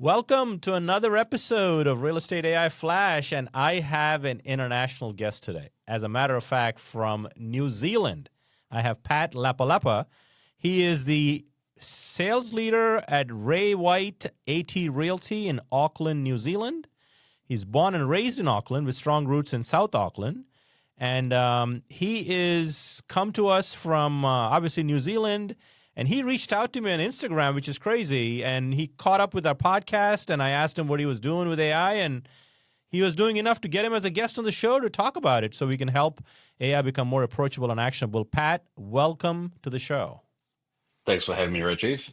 Welcome to another episode of Real Estate AI Flash, and I have an international guest today. As a matter of fact, from New Zealand, I have Pat Lapalapa. He is the sales leader at Ray White AT Realty in Auckland, New Zealand. He's born and raised in Auckland with strong roots in South Auckland. And he is come to us from obviously New Zealand. And he reached out to me on Instagram, which is crazy. And he caught up with our podcast. And I asked him what he was doing with AI. And he was doing enough to get him as a guest on the show to talk about it so we can help AI become more approachable and actionable. Pat, welcome to the show. Thanks for having me, Rajeev.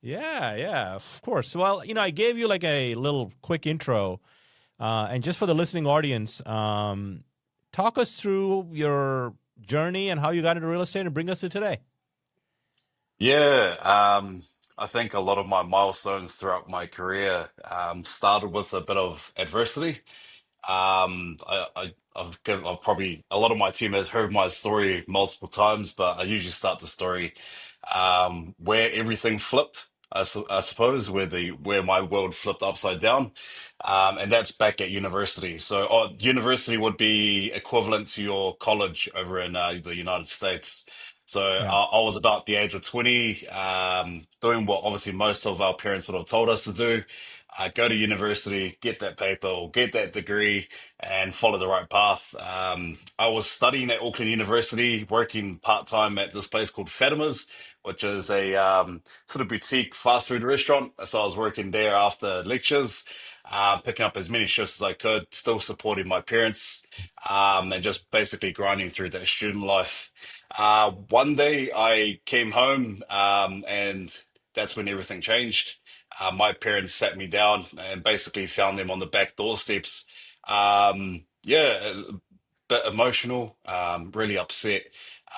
Yeah, of course. Well, I gave you like a little quick intro. And just for the listening audience, talk us through your journey and how you got into real estate and bring us to today. Yeah, I think a lot of my milestones throughout my career started with a bit of adversity. I've probably a lot of my team has heard my story multiple times, but I usually start the story where everything flipped. I suppose where my world flipped upside down, and that's back at university. So, university would be equivalent to your college over in the United States. So Yeah. I was about the age of 20, doing what obviously most of our parents would have told us to do. Go to university, get that paper or get that degree, and follow the right path. I was studying at Auckland University, working part time at this place called Fatima's, which is a sort of boutique fast food restaurant. So I was working there after lectures, picking up as many shifts as I could, still supporting my parents, and just basically grinding through that student life. One day I came home, and that's when everything changed. My parents sat me down and basically found them on the back doorsteps. Yeah, a bit emotional, really upset,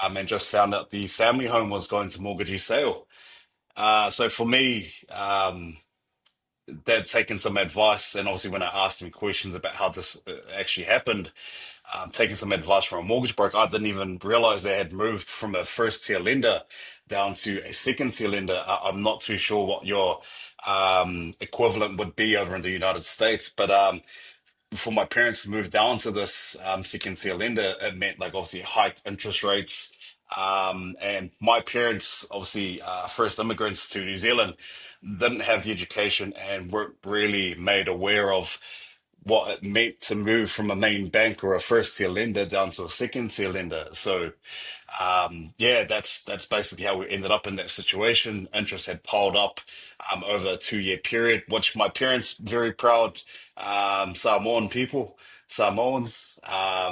and just found out the family home was going to mortgagee sale. So for me, they'd taken some advice, and obviously when I asked them questions about how this actually happened, taking some advice from a mortgage broker. I didn't even realize they had moved from a first tier lender down to a second tier lender. I'm not too sure what your equivalent would be over in the United States, but for my parents to move down to this second tier lender, it meant like obviously hiked interest rates. And my parents, obviously first immigrants to New Zealand, didn't have the education and weren't really made aware of what it meant to move from a main bank or a first tier lender down to a second tier lender. So yeah, that's basically how we ended up in that situation. Interest had piled up over a 2 year period, which my parents very proud Samoan people, Samoans.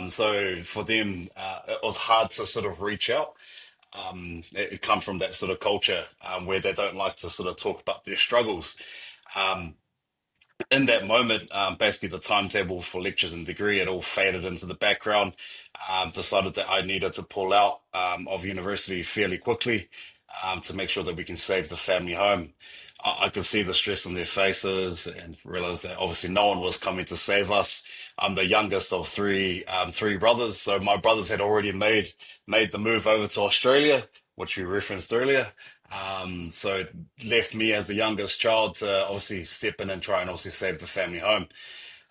So for them, it was hard to sort of reach out. It come from that sort of culture where they don't like to sort of talk about their struggles. Um, in that moment, basically the timetable for lectures and degree had all faded into the background. Decided that I needed to pull out of university fairly quickly to make sure that we can save the family home. I could see the stress on their faces and realized that obviously no one was coming to save us. I'm the youngest of three brothers, so my brothers had already made the move over to Australia, which we referenced earlier. So it left me as the youngest child to obviously step in and try and obviously save the family home.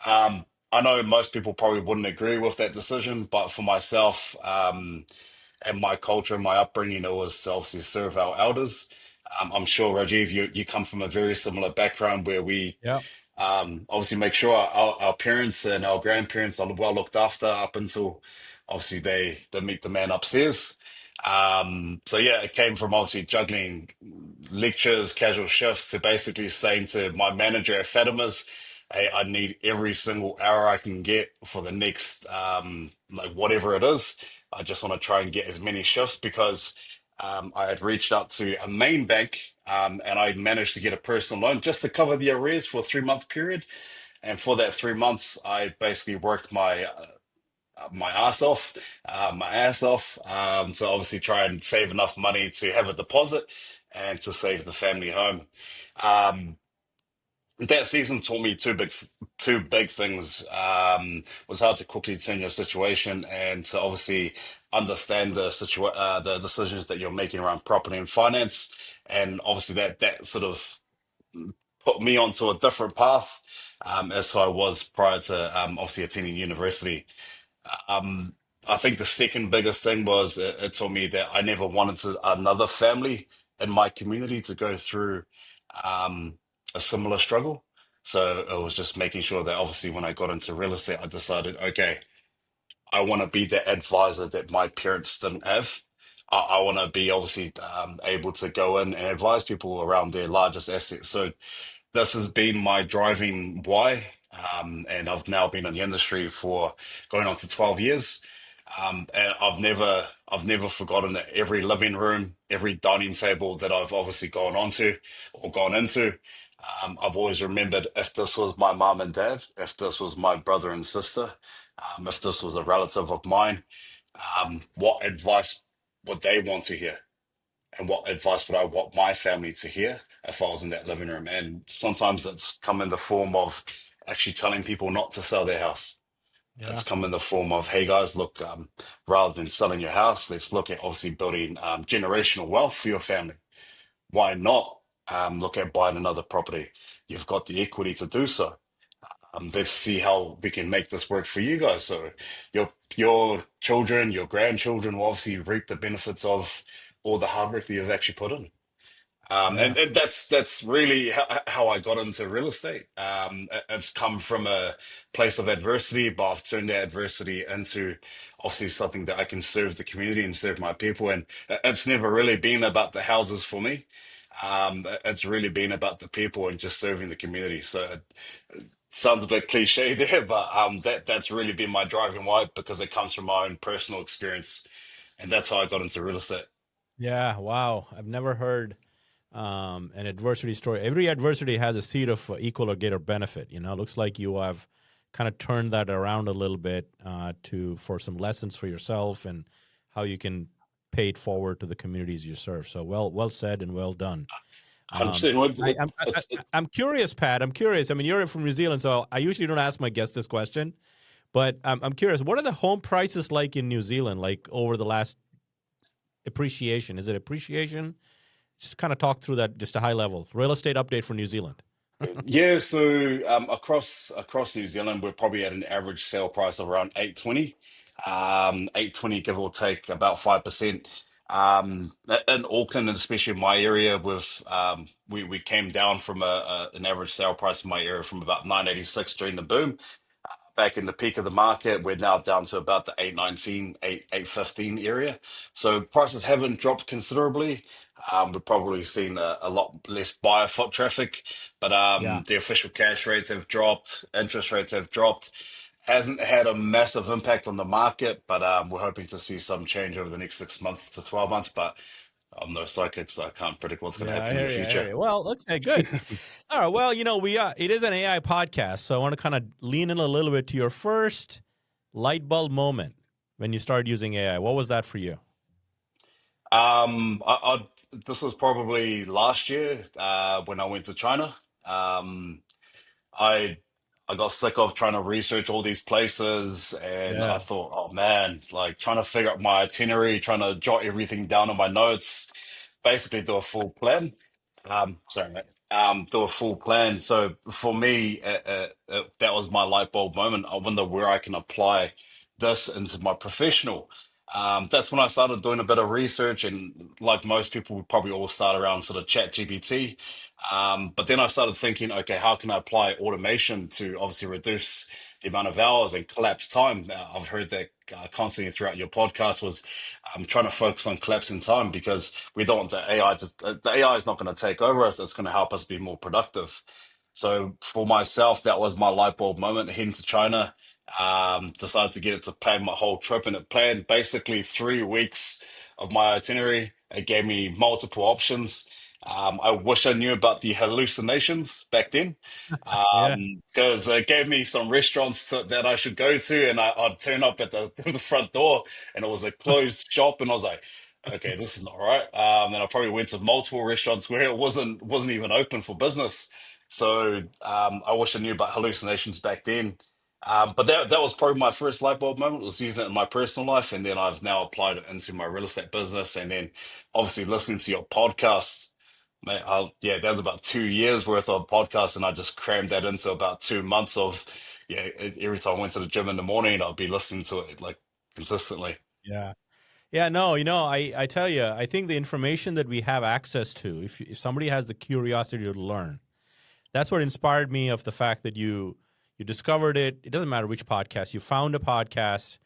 I know most people probably wouldn't agree with that decision, but for myself, and my culture and my upbringing, it was to obviously serve our elders. I'm sure, Rajiv, you come from a very similar background where we Yeah. obviously make sure our parents and our grandparents are well looked after up until obviously they meet the man upstairs. So yeah, it came from obviously juggling lectures, casual shifts, to basically saying to my manager at Fatima's, hey, I need every single hour I can get for the next like whatever it is. I just want to try and get as many shifts because I had reached out to a main bank, and I managed to get a personal loan just to cover the arrears for a 3 month period. And for that 3 months, I basically worked my ass off, to obviously try and save enough money to have a deposit and to save the family home. Um, that season taught me two big things. Was how to quickly turn your situation and to obviously understand the decisions that you're making around property and finance, and obviously that sort of put me onto a different path, as I was prior to obviously attending university. Um, I think the second biggest thing was it taught me that I never wanted another family in my community to go through um, a similar struggle. So it was just making sure that obviously when I got into real estate, I decided, okay, I want to be the advisor that my parents didn't have. I want to be obviously able to go in and advise people around their largest assets. So this has been my driving why. And I've now been in the industry for going on to 12 years. And I've never forgotten that every living room, every dining table that I've obviously gone onto or gone into, I've always remembered if this was my mom and dad, if this was my brother and sister, if this was a relative of mine, what advice would they want to hear? And what advice would I want my family to hear if I was in that living room? And sometimes it's come in the form of actually telling people not to sell their house. Yeah. It's come in the form of, hey guys, look, rather than selling your house, let's look at obviously building generational wealth for your family. Why not look at buying another property? You've got the equity to do so. Let's see how we can make this work for you guys. So your children, your grandchildren will obviously reap the benefits of all the hard work that you've actually put in. Yeah. And that's really how I got into real estate. It's come from a place of adversity, but I've turned that adversity into obviously something that I can serve the community and serve my people. And it's never really been about the houses for me. It's really been about the people and just serving the community. So it sounds a bit cliche there, but that's really been my driving why because it comes from my own personal experience, and that's how I got into real estate. Yeah. Wow. I've never heard an adversity story. Every adversity has a seed of equal or greater benefit. Looks like you have kind of turned that around a little bit to for some lessons for yourself and how you can pay it forward to the communities you serve. So well said and well done. Um, 100%. What, I, what, I'm I, it's, I'm curious, Pat. I'm curious. I mean, you're from New Zealand, so I usually don't ask my guests this question, but I'm curious. What are the home prices like in New Zealand? Like over the last appreciation? Is it appreciation? Just kind of talk through that, just a high level real estate update for New Zealand. Yeah, so across New Zealand, we're probably at an average sale price of around 820. 820 give or take about 5%. In Auckland, and especially in my area, we came down from an average sale price in my area from about 986 during the boom back in the peak of the market. We're now down to about the 819, 815 area. So prices haven't dropped considerably. We've probably seen a lot less buyer foot traffic, but Yeah. the official cash rates have dropped, interest rates have dropped. Hasn't had a massive impact on the market, but we're hoping to see some change over the next 6 months to 12 months. But I'm no psychic, so I can't predict what's going to Yeah, I happen in the hear you. I future. hear you. Well, okay, good. All right. Well, it is an AI podcast, so I want to kind of lean in a little bit to your first light bulb moment when you started using AI. What was that for you? This was probably last year when I went to China. Um, I I got sick of trying to research all these places, and I Yeah. thought, oh man, like trying to figure out my itinerary, trying to jot everything down in my notes, basically do a full plan. Sorry, mate. Do a full plan. So for me, that was my light bulb moment. I wonder where I can apply this into my professional. That's when I started doing a bit of research, and like most people, we probably all start around sort of Chat GPT. But then I started thinking, okay, how can I apply automation to obviously reduce the amount of hours and collapse time? I've heard that constantly throughout your podcast was trying to focus on collapsing time because we don't want the AI to, the AI is not going to take over us. It's going to help us be more productive. So for myself, that was my light bulb moment heading to China. Decided to get it to plan my whole trip, and it planned basically 3 weeks of my itinerary. It gave me multiple options. I wish I knew about the hallucinations back then, Yeah. because it gave me some restaurants that I should go to, and I'd turn up at the front door, and it was a closed shop, and I was like, okay, this is not right. And I probably went to multiple restaurants where it wasn't even open for business. So I wish I knew about hallucinations back then. But that was probably my first light bulb moment, was using it in my personal life, and then I've now applied it into my real estate business, and then obviously listening to your podcast. Mate, yeah, that was about 2 years worth of podcast, and I just crammed that into about 2 months of, yeah, every time I went to the gym in the morning, I'd be listening to it like consistently. Yeah. Yeah, no, I tell you, I think the information that we have access to, if somebody has the curiosity to learn, that's what inspired me of the fact that you discovered it. It doesn't matter which podcast, you found a podcast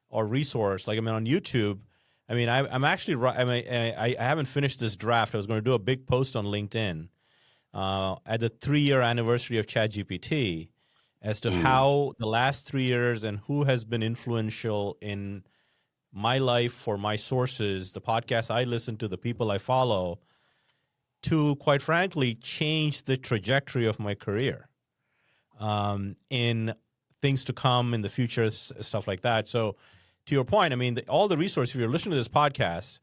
or resource. Like, I mean, on YouTube, I mean, I'm actually, I mean, I haven't finished this draft. I was going to do a big post on LinkedIn at the 3-year anniversary of ChatGPT as to Mm. how the last 3 years and who has been influential in my life for my sources, the podcasts I listen to, the people I follow, to quite frankly change the trajectory of my career in things to come in the future, stuff like that. So, to your point, I mean, all the resources, if you're listening to this podcast,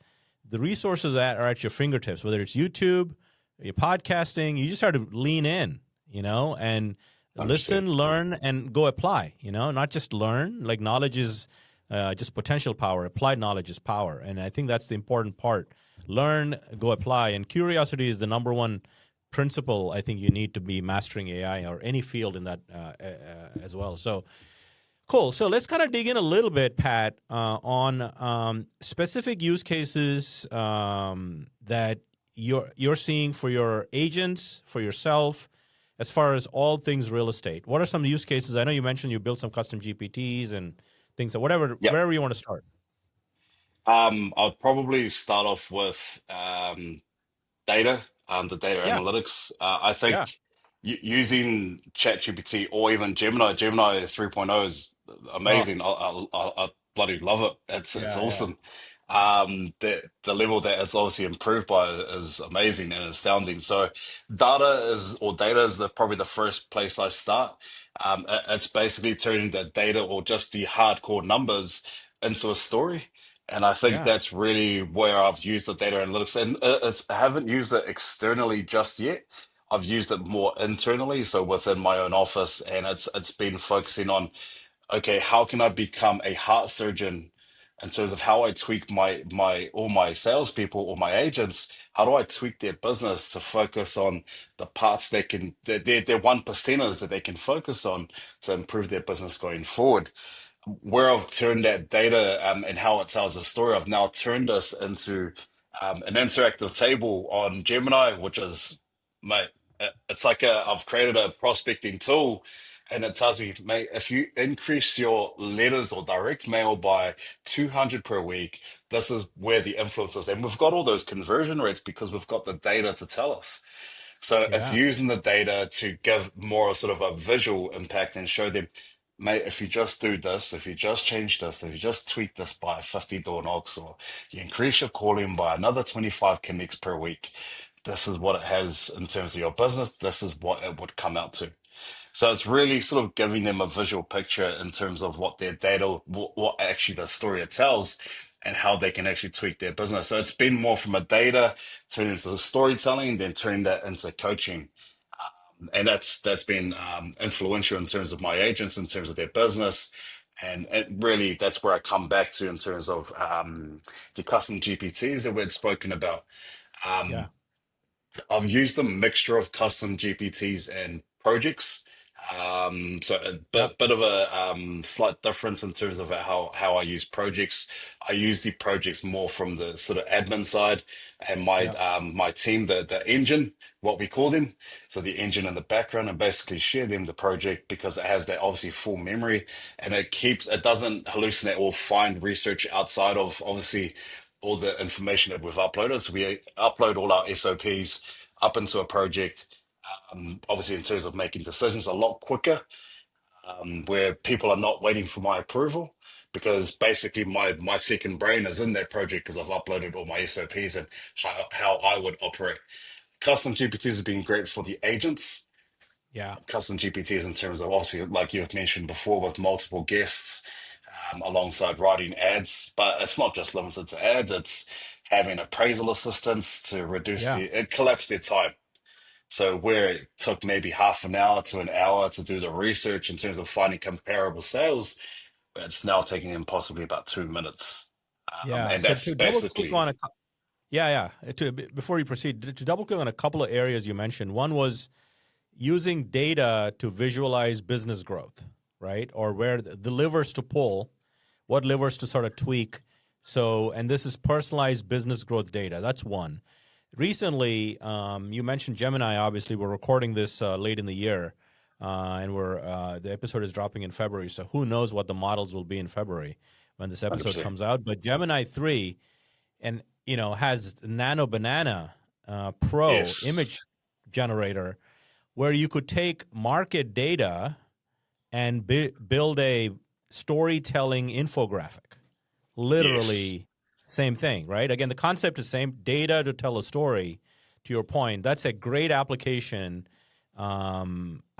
the resources that are at your fingertips, whether it's YouTube, your podcasting, you just have to lean in, and 100%. listen, learn, and go apply, not just learn. Like, knowledge is just potential power. Applied knowledge is power. And I think that's the important part. Learn, go apply. And curiosity is the number one principle I think you need to be mastering AI or any field in that as well. So cool. So let's kind of dig in a little bit, Pat, on specific use cases that you're seeing for your agents, for yourself, as far as all things real estate. What are some use cases? I know you mentioned you built some custom GPTs and things, Yep. wherever you want to start. I'll probably start off with data, the data Yeah, analytics. I yeah, think using ChatGPT or even Gemini 3.0 is oh, amazing. I bloody love it. It's yeah, yeah, awesome. The level that it's obviously improved by is amazing and astounding. So data is probably the first place I start. It's basically turning the data or just the hardcore numbers into a story. And I think yeah, that's really where I've used the data analytics. And I haven't used it externally just yet. I've used it more internally, so within my own office, and it's been focusing on, okay, how can I become a heart surgeon in terms of how I tweak my all my salespeople or my agents? How do I tweak their business to focus on the parts they can, their one percenters that they can focus on to improve their business going forward? Where I've turned that data and how it tells a story, I've now turned this into an interactive table on Gemini, which is, mate, it's like I've created a prospecting tool, and it tells me, mate, if you increase your letters or direct mail by 200 per week, this is where the influence is. And we've got all those conversion rates because we've got the data to tell us. So it's yeah, using the data to give more sort of a visual impact and show them, mate, if you just do this, if you just change this, if you just tweak this by 50 door knocks, or you increase your calling by another 25 connects per week, this is what it has in terms of your business. This is what it would come out to. So it's really sort of giving them a visual picture in terms of what their data, what actually the story it tells, and how they can actually tweak their business. So it's been more from a data turning into the storytelling, then turning that into coaching, and that's been influential in terms of my agents, in terms of their business. And it really, that's where I come back to in terms of the custom GPTs that we'd spoken about. yeah, Um, I've used a mixture of custom GPTs and projects. So a yeah, bit of a slight difference in terms of how I use projects. I use the projects more from the sort of admin side, and yeah, my team, the engine, what we call them. So the engine in the background, and basically share them the project because it has that obviously full memory, and it doesn't hallucinate or find research outside of obviously all the information that we've uploaded. So we upload all our SOPs up into a project, obviously in terms of making decisions a lot quicker, where people are not waiting for my approval, because basically my second brain is in that project because I've uploaded all my SOPs and how I would operate. Custom GPTs have been great for the agents. yeah, Custom GPTs in terms of obviously, like you've mentioned before, with multiple guests, alongside writing ads. But it's not just limited to ads, it's having appraisal assistants to yeah. it collapsed their time. So where it took maybe half an hour to an hour to do the research in terms of finding comparable sales, it's now taking them possibly about 2 minutes. Yeah. And So that's to double click basically, on it. Yeah. Before you proceed, to double click on a couple of areas you mentioned. One was using data to visualize business growth, right? Or where the levers to pull, what levers to sort of tweak. So, and this is personalized business growth data. That's one. Recently, you mentioned Gemini. Obviously, we're recording this late in the year, and the episode is dropping in February. So, who knows what the models will be in February when this episode 100%. comes out? But Gemini 3, and has Nano Banana Pro Yes. image generator, where you could take market data and build a storytelling infographic. Yes. Literally, same thing, right? Again, the concept is same. Data to tell a story. To your point, that's a great application. I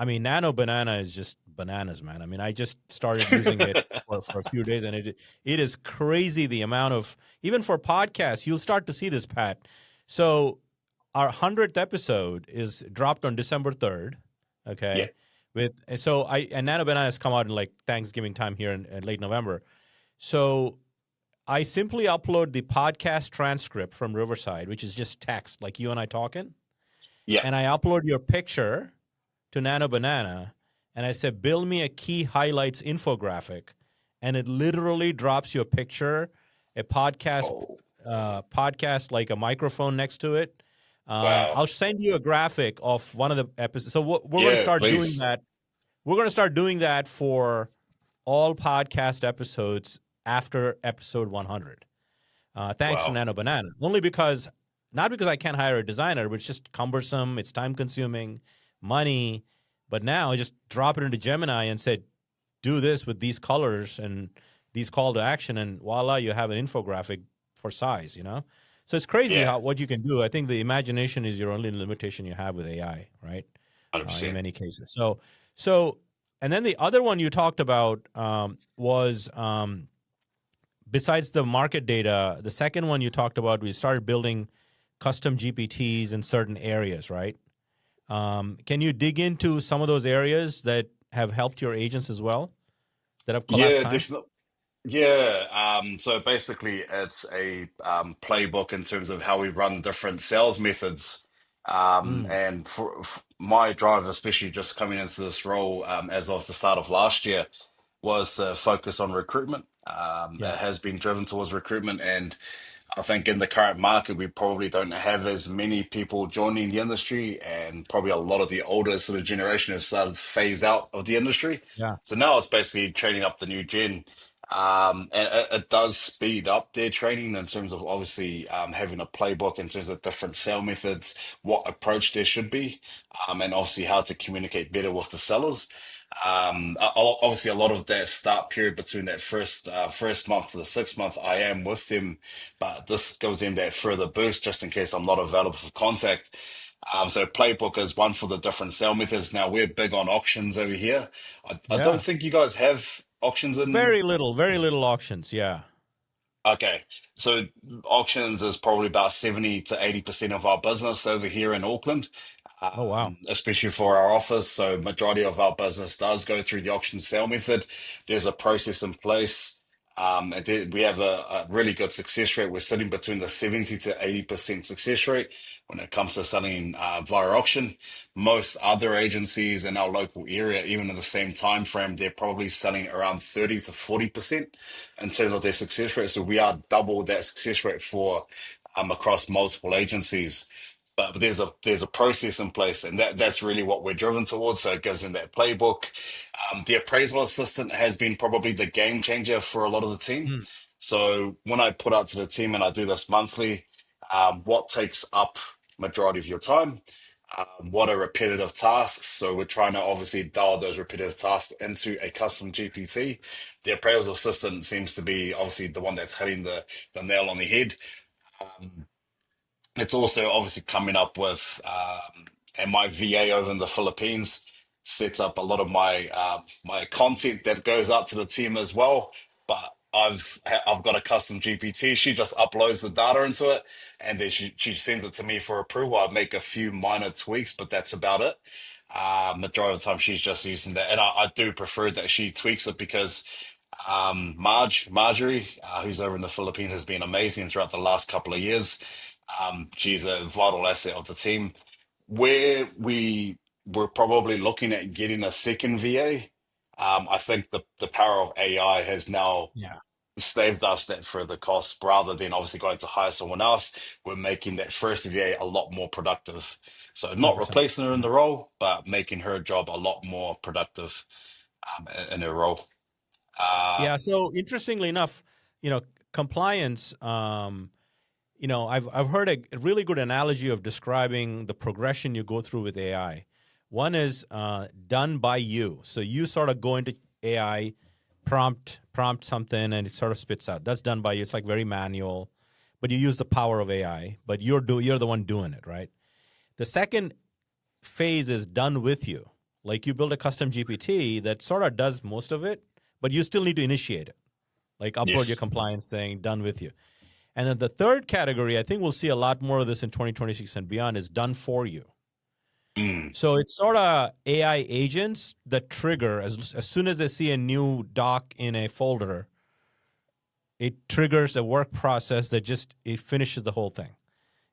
mean, Nano Banana is just bananas, man. I mean, I just started using it for a few days, and it is crazy the amount of, even for podcasts. You'll start to see this, Pat. So our 100th episode is dropped on December 3rd. Yeah. Okay. And Nano Banana has come out in like Thanksgiving time here in late November. So I simply upload the podcast transcript from Riverside, which is just text, like you and I talking, Yeah. and I upload your picture to Nano Banana, and I said, build me a key highlights infographic, and it literally drops your picture, a Oh, podcast like a microphone next to it. wow. I'll send you a graphic of one of the episodes. So we're going to Yeah, start doing please. that. We're going to start doing that for all podcast episodes after episode 100. Thanks to Wow. Nano Banana. Only because, not because I can't hire a designer, but it's just cumbersome, it's time consuming, money. But now I just drop it into Gemini and said, do this with these colors and these call to action, and voila, you have an infographic for size. So it's crazy Yeah, what you can do. I think the imagination is your only limitation you have with AI, right? In 100%. many cases. So, and then the other one you talked about was besides the market data, the second one you talked about, we started building custom GPTs in certain areas, right? Can you dig into some of those areas that have helped your agents as well, that have collapsed Yeah, time? definitely. Yeah, so basically it's a playbook in terms of how we run different sales methods. Mm, And for my drive, especially just coming into this role as of the start of last year, was to focus on recruitment. yeah, It has been driven towards recruitment, and I think in the current market, we probably don't have as many people joining the industry, and probably a lot of the older sort of generation has started to phase out of the industry. yeah, So now it's basically training up the new gen. And it does speed up their training in terms of obviously having a playbook in terms of different sale methods, what approach there should be, and obviously how to communicate better with the sellers. Obviously, a lot of that start period between that first month to the 6 month, I am with them, but this gives them that further boost just in case I'm not available for contact. So playbook is one for the different sale methods. Now we're big on auctions over here. I don't yeah. think you guys have auctions in. Very little auctions. Yeah. Okay, so auctions is probably about 70 to 80% of our business over here in Auckland, Oh wow. especially for our office. So majority of our business does go through the auction sale method. There's a process in place. We have a really good success rate. We're sitting between the 70 to 80% success rate when it comes to selling via auction. Most other agencies in our local area, even in the same time frame, they're probably selling around 30 to 40% in terms of their success rate. So we are double that success rate for across multiple agencies. But there's a process in place, and that's really what we're driven towards. So it gives them that playbook. The appraisal assistant has been probably the game changer for a lot of the team. Mm, So when I put out to the team, and I do this monthly, what takes up majority of your time? What are repetitive tasks? So we're trying to obviously dial those repetitive tasks into a custom GPT. The appraisal assistant seems to be obviously the one that's hitting the nail on the head. It's also obviously coming up with, and my VA over in the Philippines sets up a lot of my content that goes up to the team as well. But I've got a custom GPT. She just uploads the data into it, and then she sends it to me for approval. I make a few minor tweaks, but that's about it. Majority of the time, she's just using that, and I do prefer that she tweaks it because Marjorie, who's over in the Philippines, has been amazing throughout the last couple of years. She's a vital asset of the team. Where we were probably looking at getting a second VA, I think the power of AI has now Yeah, saved us that further cost rather than obviously going to hire someone else. We're making that first VA a lot more productive. So not 100%. replacing her in the role, but making her job a lot more productive in her role. Uh, Yeah. So interestingly enough, compliance. I've heard a really good analogy of describing the progression you go through with AI. One is done by you. So you sort of go into AI, prompt something, and it sort of spits out. That's done by you. It's like very manual, but you use the power of AI. But you're the one doing it, right? The second phase is done with you. Like you build a custom GPT that sort of does most of it, but you still need to initiate it. Like upload your yes. compliance thing, done with you. And then the third category, I think we'll see a lot more of this in 2026 and beyond, is done for you. Mm, So it's sort of AI agents that trigger as soon as they see a new doc in a folder, it triggers a work process that just it finishes the whole thing.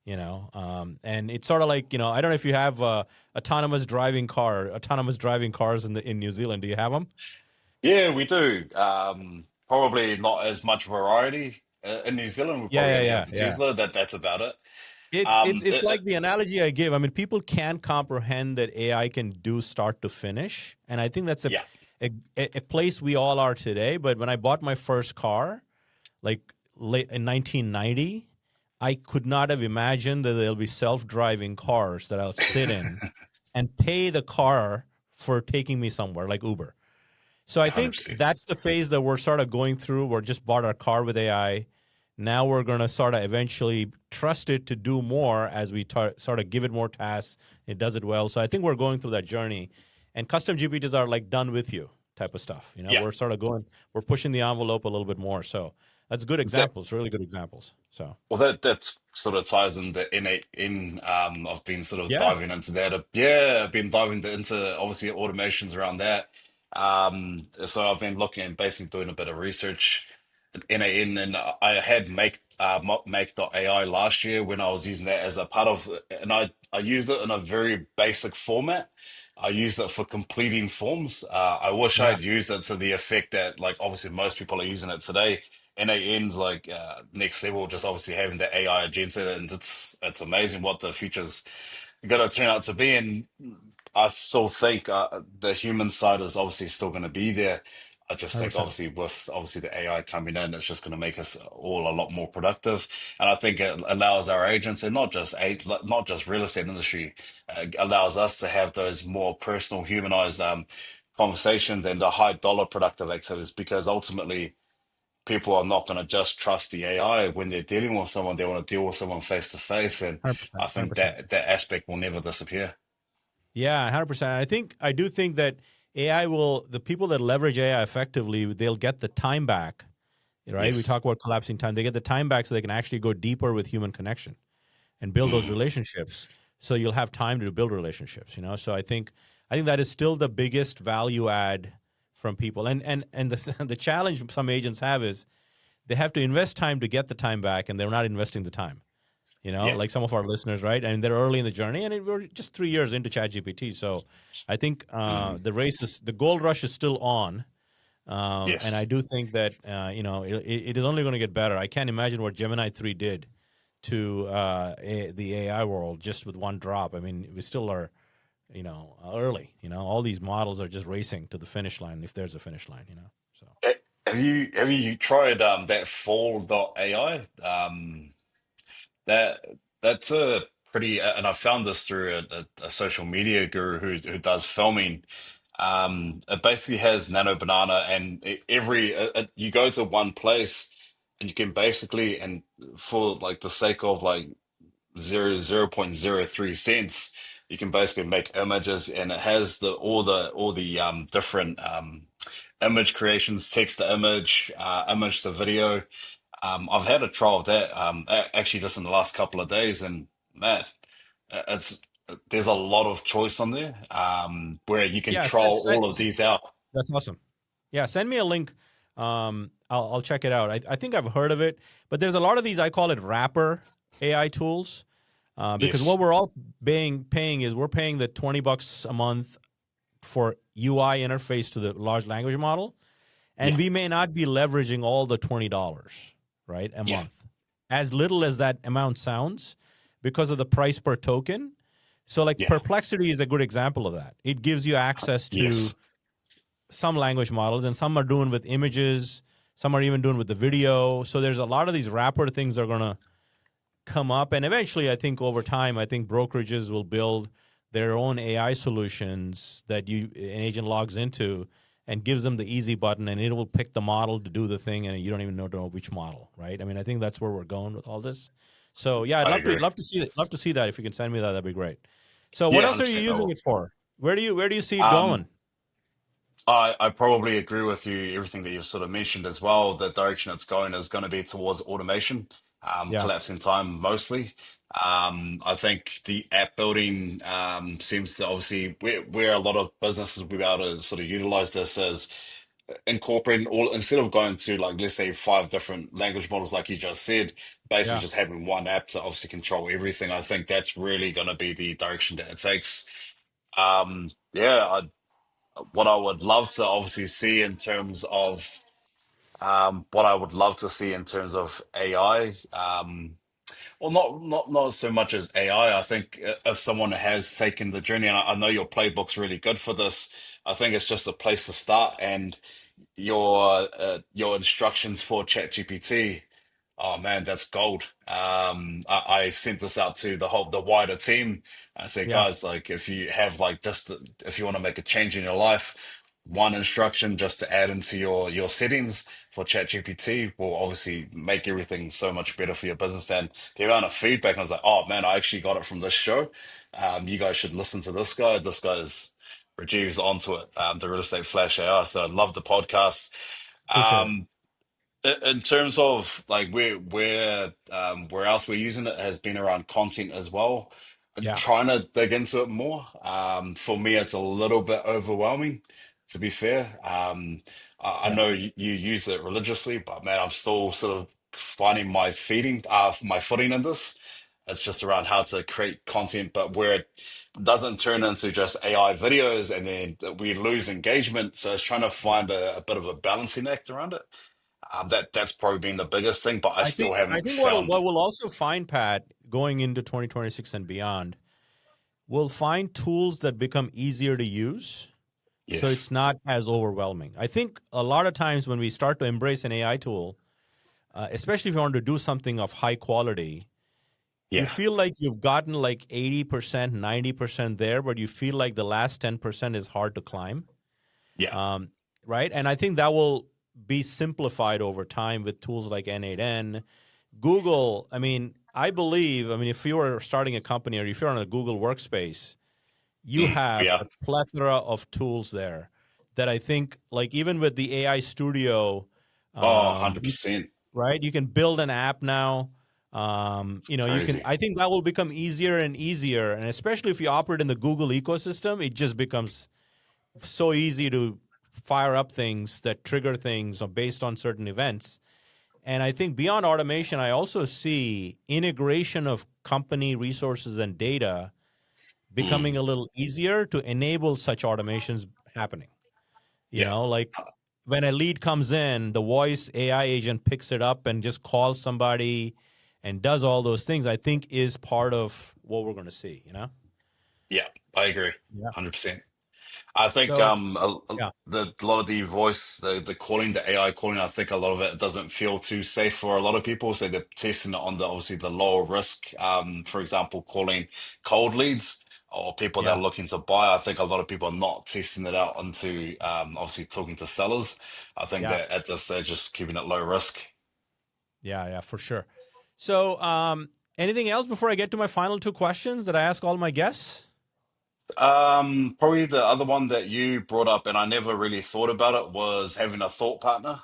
And it's sort of like I don't know if you have autonomous driving cars in New Zealand. Do you have them? yeah, we do. Probably not as much variety in New Zealand. We Yeah, probably yeah, only have yeah, the yeah. Tesla. That's about it. It's like the analogy I give. I mean, people can't comprehend that AI can do start to finish, and I think that's yeah, a place we all are today. But when I bought my first car, like late in 1990, I could not have imagined that there'll be self-driving cars that I'll sit in and pay the car for taking me somewhere, like Uber. So I think 100%. that's the phase that we're sort of going through. We're just bought our car with AI. Now we're going to sort of eventually trust it to do more as we sort of give it more tasks. It does it well. So I think we're going through that journey. And custom GPTs are like done with you type of stuff. Yeah. We're sort of we're pushing the envelope a little bit more. So that's good That examples, really good examples. So Well, that sort of ties in the innate in. I've been sort of yeah, diving into that. Yeah, I've been diving into obviously automations around that. So I've been looking and basically doing a bit of research in NAN, and I had make.ai last year when I was using that as a part of, and I used it in a very basic format. I used it for completing forms. I wish I yeah, had used it to the effect that, like, obviously most people are using it today. NAN's like next level, just obviously having the AI agenda, and it's amazing what the future's going to turn out to be. And I still think the human side is obviously still going to be there. I just think 100%. obviously with obviously the AI coming in, it's just going to make us all a lot more productive. And I think it allows our agents, and not just real estate industry, allows us to have those more personal, humanized conversations and the high dollar productive activities, because ultimately people are not going to just trust the AI when they're dealing with someone. They want to deal with someone face to face, and 100%. I think that aspect will never disappear. Yeah, 100%. I do think that the people that leverage AI effectively, they'll get the time back, right? We Yes. talk about collapsing time. They get the time back so they can actually go deeper with human connection and build those Mm, relationships. So you'll have time to build relationships, So I think that is still the biggest value add from people. And the the challenge some agents have is they have to invest time to get the time back, and they're not investing the time. yeah. Like some of our listeners, right? And they're early in the journey, and we're just 3 years into ChatGPT. So I think Mm, the gold rush is still on. And I yes. do think that, it is only going to get better. I can't imagine what Gemini 3 did to the AI world just with one drop. I mean, we still are, early. All these models are just racing to the finish line if there's a finish line. So. Have you tried that fall.ai? That that's a pretty, and I found this through a social media guru who does filming. It basically has Nano Banana, and you go to one place, and you can basically, and for like the sake of like 0.03 cents, you can basically make images, and it has all the different image creations, text to image, image to video. I've had a trial of that actually just in the last couple of days, and man, it's there's a lot of choice on there where you can Yeah, trial all of these out. that's awesome. Yeah, send me a link. I'll check it out. I think I've heard of it, but there's a lot of these. I call it wrapper AI tools, because what Yes. we're all paying is we're paying the $20 a month for UI interface to the large language model, and Yeah. we may not be leveraging all the $20, right, a Yeah. month. As little as that amount sounds, because of the price per token. So, like Yeah. Perplexity is a good example of that. It gives you access to Yes. some language models, and some are doing with images, some are even doing with the video. So there's a lot of these wrapper things that are gonna come up, and eventually, I think over time, I think brokerages will build their own AI solutions that an agent logs into and gives them the easy button, and it will pick the model to do the thing, and you don't even know which model, right? I mean, I think that's where we're going with all this. So yeah, I'd I love to agree. love to see that. If you can send me that, that'd be great. So what Yeah, else are you 100%. using it for? Where do you see it Um, going? I probably agree with you, everything that you've sort of mentioned as well. The direction it's going is going to be towards automation, Yeah, collapsing time mostly. I think the app building seems to obviously where a lot of businesses will be able to sort of utilize this as incorporating all instead of going to like let's say five different language models like you just said, basically yeah, just having one app to obviously control everything. I think that's really going to be the direction that it takes. Yeah, what I would love to obviously see in terms of what I would love to see in terms of AI. Well, not so much as AI. I think if someone has taken the journey, and I know your playbook's really good for this, I think it's just a place to start. And your instructions for ChatGPT. Oh man, that's gold. I sent this out to the wider team. I said, yeah, guys, like if you have like just if you want to make a change in your life, one instruction just to add into your settings for ChatGPT will obviously make everything so much better for your business. And the amount of feedback, I was like, oh man, I actually got it from this show. You guys should listen to this guy. This guy's Rajeev's onto it, the Real Estate Flash AI. So I love the podcast. appreciate it. Um, in terms of like where else we're using it has been around content as well. I'm Yeah, trying to dig into it more. For me, it's a little bit overwhelming, to be fair. I yeah. know you use it religiously, but man, I'm still sort of finding my footing in this. It's just around how to create content, but where it doesn't turn into just AI videos and then we lose engagement. So it's trying to find a bit of a balancing act around it. That's probably been the biggest thing, but I still I haven't think what found. we'll also find, Pat, going into 2026 and beyond, we'll find tools that become easier to use, so it's Yes. not as overwhelming. I think a lot of times when we start to embrace an AI tool, especially if you want to do something of high quality, you Yeah. feel like you've gotten like 80%, 90% there, but you feel like the last 10% is hard to climb. Yeah. Um, right? And I think that will be simplified over time with tools like N8N. Google, I mean, if you are starting a company or if you're on a Google workspace, you have Yeah. a plethora of tools there that I think, like even with the AI Studio, Oh, um, you, 100%. right? You can build an app now. You can. Crazy. I think that will become easier and easier, and especially if you operate in the Google ecosystem, it just becomes so easy to fire up things that trigger things based on certain events. And I think beyond automation, I also see integration of company resources and data becoming Mm. a little easier to enable such automations happening. You Yeah. know, like when a lead comes in, the voice AI agent picks it up and just calls somebody and does all those things, I think is part of what we're going to see, you know? Yeah. I agree. Yeah. 100%. I think So, yeah. a lot of the voice, the calling, the AI calling, I think a lot of it doesn't feel too safe for a lot of people. So they're testing it on the obviously the lower risk. For example, calling cold leads or people that Yeah. are looking to buy. I think a lot of people are not testing it out onto obviously talking to sellers. I think Yeah. that at this they're just keeping it low risk. Yeah. Yeah. For sure. So, anything else before I get to my final two questions that I ask all my guests? Probably the other one that you brought up, and I never really thought about it, was having a thought partner.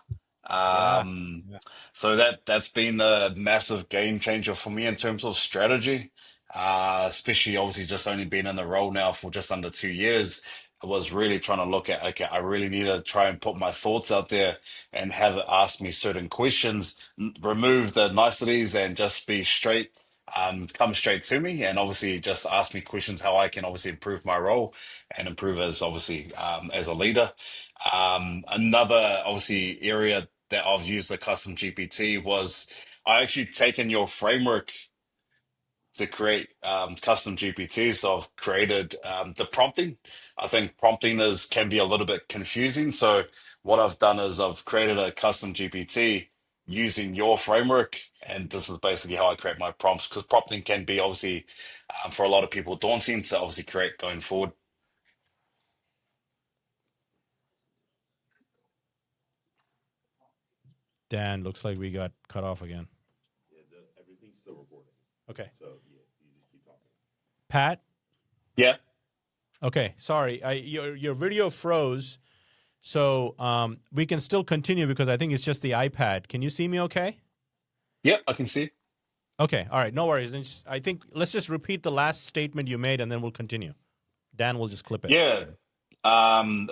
Yeah. Um, Yeah. so that's been a massive game changer for me in terms of strategy. Especially obviously just only been in the role now for just under 2 years. I was really trying to look at, okay, I really need to try and put my thoughts out there and have it ask me certain questions, remove the niceties and just be straight. come straight to me and obviously just ask me questions how I can obviously improve my role and improve as obviously as a leader. Another obviously area that I've used the custom GPT was I actually taken your framework to create custom GPTs. So I've created the prompting. I think prompting is can be a little bit confusing. So what I've done is I've created a custom GPT using your framework, and this is basically how I create my prompts because prompting can be obviously for a lot of people daunting to obviously create going forward. Dan, looks like we got cut off again. Okay. Pat? Yeah. Okay, sorry. Your video froze, so we can still continue because I think it's just the iPad. Can you see me okay? Yeah, I can see. Okay, all right, no worries. I think let's just repeat the last statement you made and then we'll continue. Dan will just clip it. Yeah.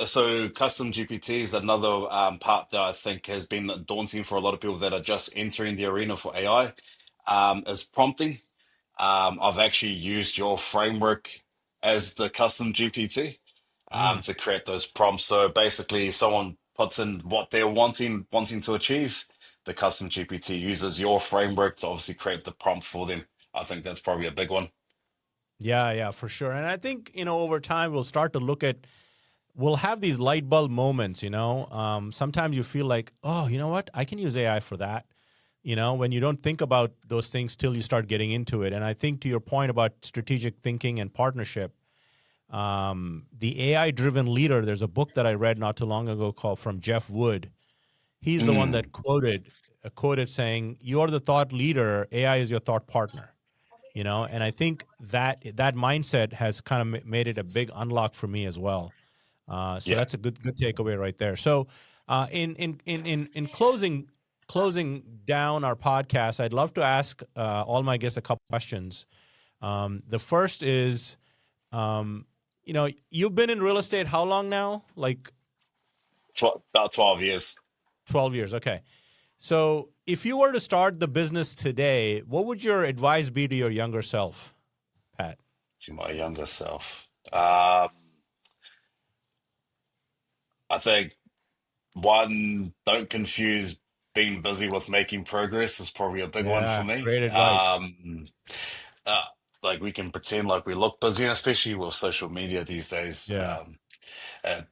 So custom GPT is another part that I think has been daunting for a lot of people that are just entering the arena for AI, is prompting. I've actually used your framework as the custom GPT Mm. to create those prompts. So basically, someone puts in what they're wanting to achieve. The custom GPT uses your framework to obviously create the prompt for them. I think that's probably a big one. Yeah, for sure. And I think, over time we'll start to look at, we'll have these light bulb moments. Sometimes you feel like, oh, you know what? I can use AI for that. When you don't think about those things till you start getting into it. And I think to your point about strategic thinking and partnership, the AI driven leader, there's a book that I read not too long ago called From Jeff Wood. He's the one that Mm, quoted saying, "You are the thought leader. AI is your thought partner." And I think that mindset has kind of made it a big unlock for me as well. So yeah. that's a good takeaway right there. So in closing down our podcast, I'd love to ask all my guests a couple questions. The first is, you've been in real estate how long now? Like About 12 years 12 years. Okay. So if you were to start the business today, what would your advice be to your younger self, Pat? to my younger self. I think one, don't confuse being busy with making progress is probably a big one for Yeah, me. great advice. Uh, like we can pretend like we look busy, and especially with social media these days. Yeah, Uh,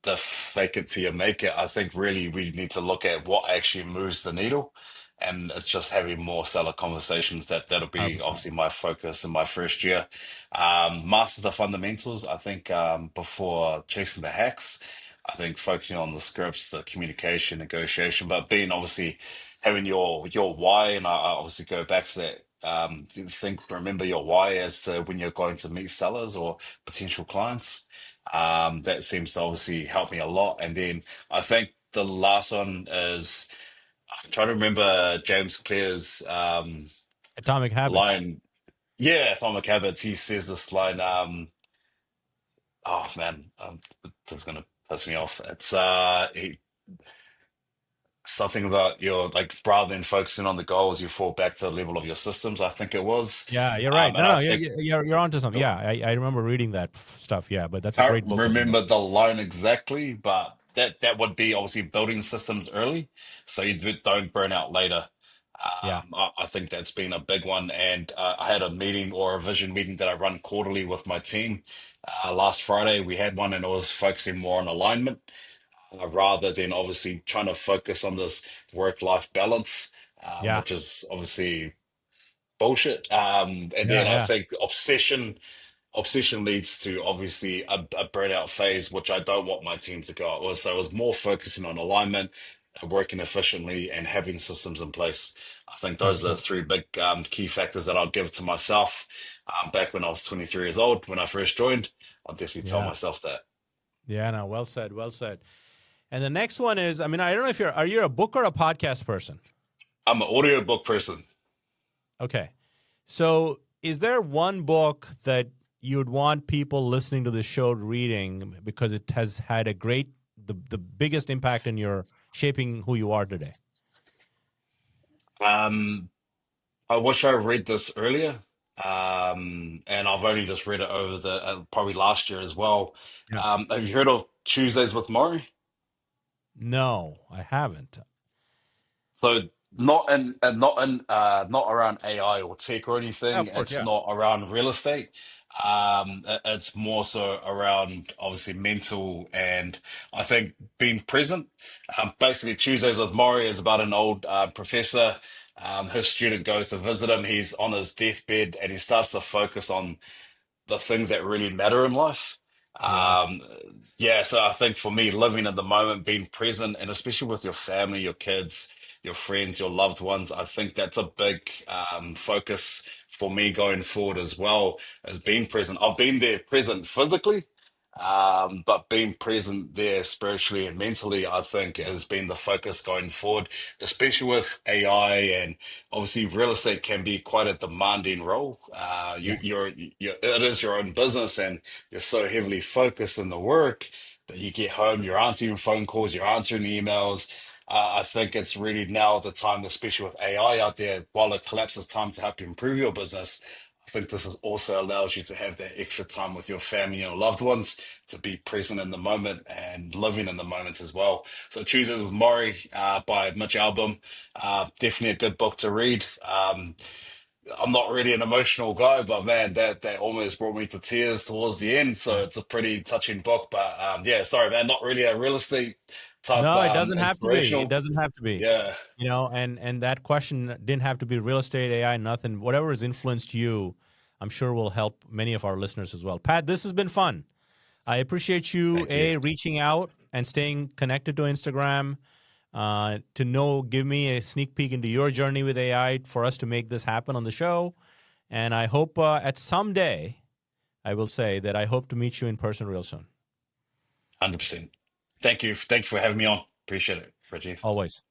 the fake it till you make it. I think really we need to look at what actually moves the needle, and it's just having more seller conversations. That'll be 100%. obviously my focus in my first year. Master the fundamentals. I think before chasing the hacks. I think focusing on the scripts, the communication, negotiation, but being obviously having your why, and I obviously go back to that. Remember your why as to when you're going to meet sellers or potential clients. That seems to obviously help me a lot. And then I think the last one is I'm trying to remember James Clear's Atomic Habits. line. Yeah, Atomic Habits. He says this line. Oh man, this is gonna piss me off. It's something about your like rather than focusing on the goals, you fall back to the level of your systems. I think it was, Yeah, you're right. and No, I no, think. you're onto something. Yeah, I remember reading that stuff. Yeah, but that's a Can't great book as well. remember the line exactly, but that would be obviously building systems early so don't burn out later. Yeah, I think that's been a big one. And I had a meeting or a vision meeting that I run quarterly with my team. Last Friday, we had one and it was focusing more on alignment rather than obviously trying to focus on this work-life balance, yeah, which is obviously bullshit. And then I yeah. think obsession leads to obviously a burnout phase, which I don't want my team to go out with. So I was more focusing on alignment, working efficiently, and having systems in place. I think those are the 100%. three big key factors that I'll give to myself. Back when I was 23 years old, when I first joined, I'll definitely tell Yeah, myself that. yeah. No, well said, well said. And the next one is, I mean, I don't know if are you a book or a podcast person? I'm an audiobook person. Okay, so is there one book that you would want people listening to the show reading because it has had the biggest impact in your shaping who you are today? Um, I wish I read this earlier. And I've only just read it over the probably last year as well. Yeah. Have you heard of Tuesdays with Maury? No, I haven't. So not around AI or tech or anything. Of course, It's yeah. not around real estate. It's more so around obviously mental and I think being present. Basically, Tuesdays with Maury is about an old professor. His student goes to visit him. He's on his deathbed and he starts to focus on the things that really matter in life. Yeah. Um, yeah, so I think for me, living in the moment, being present, and especially with your family, your kids, your friends, your loved ones, I think that's a big focus for me going forward as well as being present. I've been there present physically, but being present there spiritually and mentally, I think has been the focus going forward, especially with AI and obviously real estate can be quite a demanding role. Yeah. It is your own business and you're so heavily focused in the work that you get home, you're answering phone calls, you're answering emails. I think it's really now the time, especially with AI out there, while it collapses time to help you improve your business. I think this is also allows you to have that extra time with your family and loved ones to be present in the moment and living in the moment as well. So Choosers with Maury by Mitch Albom, definitely a good book to read. I'm not really an emotional guy, but man, that almost brought me to tears towards the end. So Yeah. it's a pretty touching book. But yeah, sorry, man, not really a real estate type No, it doesn't have to be. It inspirational. doesn't have to be. Yeah, And that question didn't have to be real estate, AI, nothing. Whatever has influenced you, I'm sure will help many of our listeners as well. Pat, this has been fun. I appreciate you, thank you. reaching out and staying connected to Instagram, give me a sneak peek into your journey with AI for us to make this happen on the show. And I hope at some day, I will say that I hope to meet you in person real soon. 100%. Thank you. Thank you for having me on. Appreciate it, Rajeev. Always.